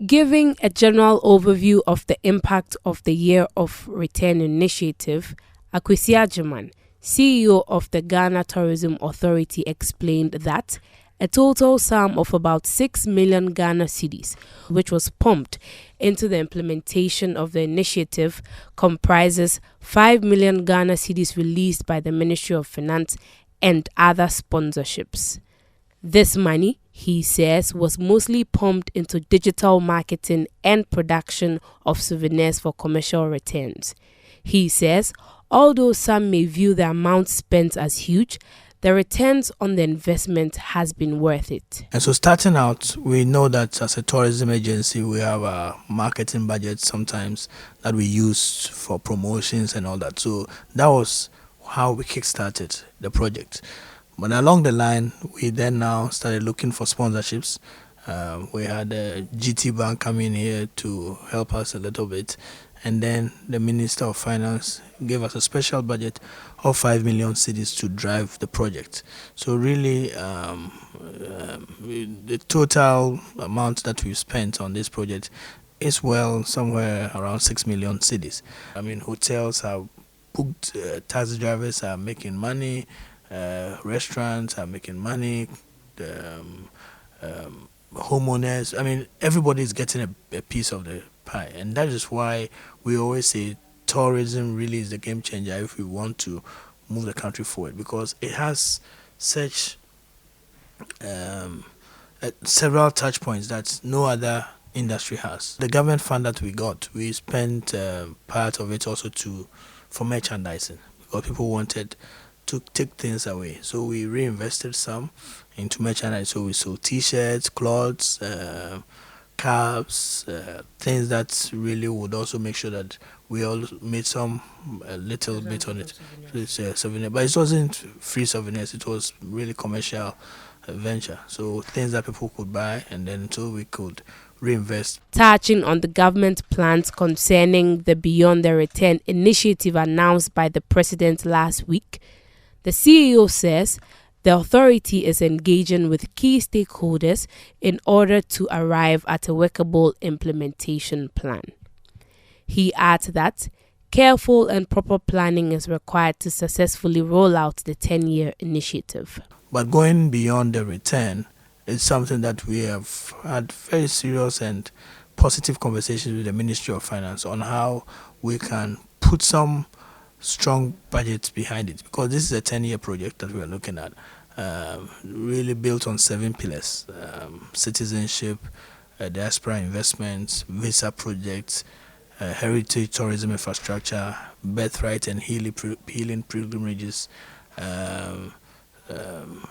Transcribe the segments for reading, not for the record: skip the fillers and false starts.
Giving a general overview of the impact of the Year of Return initiative, Akwesi Agyemang, CEO of the Ghana Tourism Authority, explained that a total sum of about 6 million Ghana cedis, which was pumped into the implementation of the initiative, comprises 5 million Ghana cedis released by the Ministry of Finance and other sponsorships. This money, he says, was mostly pumped into digital marketing and production of souvenirs for commercial returns. He says, although some may view the amount spent as huge, the returns on the investment has been worth it. And so starting out, we know that as a tourism agency, we have a marketing budget sometimes that we use for promotions and all that. So that was how we kickstarted the project. But along the line, we then now started looking for sponsorships. We had GT Bank come in here to help us a little bit. And then the Minister of Finance gave us a special budget of 5 million cedis to drive the project. So really, the total amount that we've spent on this project is somewhere around 6 million cedis. I mean, hotels are booked, taxi drivers are making money, restaurants are making money, homeowners, I mean, everybody is getting a piece of the pie. And that is why we always say tourism really is the game changer if we want to move the country forward, because it has such several touch points that no other industry has. The government fund that we got, we spent part of it also for merchandising, because people wanted to take things away. So we reinvested some into merchandise. So we sold T-shirts, clothes, caps, things that really would also make sure that we all made a little bit on it. It's a souvenir, but it wasn't free souvenirs. It was really commercial venture. So things that people could buy, and then so we could reinvest. Touching on the government plans concerning the Beyond the Return initiative announced by the president last week, the CEO says the authority is engaging with key stakeholders in order to arrive at a workable implementation plan. He adds that careful and proper planning is required to successfully roll out the 10-year initiative. But going beyond the return is something that we have had very serious and positive conversations with the Ministry of Finance on how we can put some strong budgets behind it, because this is a 10-year project that we are looking at, really built on 7 pillars: citizenship, diaspora investments, visa projects, heritage tourism infrastructure, birthright and healing pilgrimages,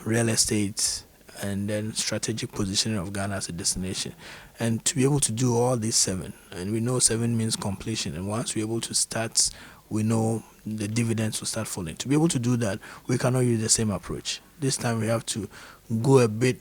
real estate, and then strategic positioning of Ghana as a destination. And to be able to do all these 7, and we know 7 means completion, and once we're able to start, we know the dividends will start falling. To be able to do that, we cannot use the same approach. This time we have to go a bit,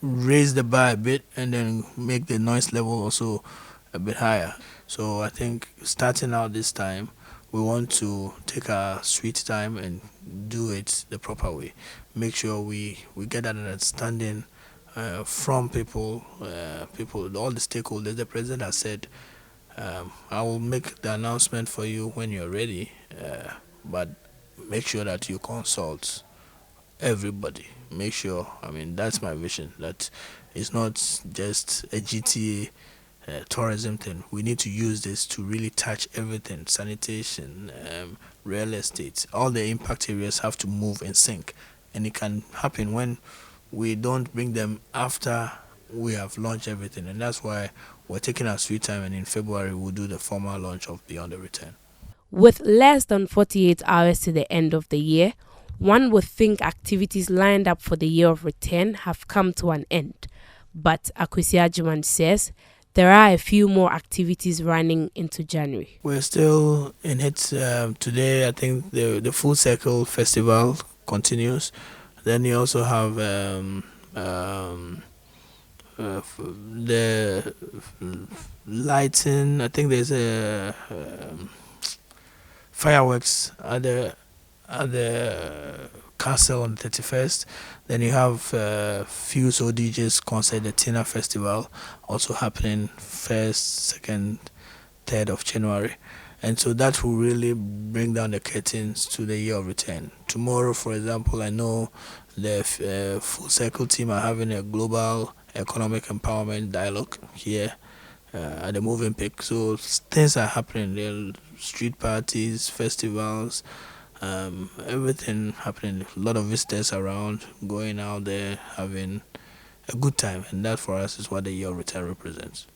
raise the bar a bit, and then make the noise level also a bit higher. So I think starting out this time, we want to take our sweet time and do it the proper way. Make sure we get that understanding from people, all the stakeholders. The president has said, I will make the announcement for you when you're ready, but make sure that you consult everybody. Make sure, I mean, that's my vision, that it's not just a GTA tourism thing. We need to use this to really touch everything: sanitation, real estate. All the impact areas have to move in sync, and it can happen when we don't bring them after we have launched everything. And that's why we're taking our sweet time, and in February we'll do the formal launch of Beyond the Return. With less than 48 hours to the end of the year, one would think activities lined up for the Year of Return have come to an end. But Akwesi Agyemang says there are a few more activities running into January. We're still in it. Today, I think the Full Circle Festival continues. Then you also have the lighting. I think there's a fireworks at the at the castle on the 31st. Then you have Fuse ODJ's concert, the Tina Festival, also happening 1st, 2nd, 3rd of January. And so that will really bring down the curtains to the year of return. Tomorrow, for example, I know the Full Circle team are having a global economic empowerment dialogue here at the Moving Pick. So things are happening. There are street parties, festivals, everything happening. A lot of visitors around, going out there, having a good time. And that for us is what the year of return represents.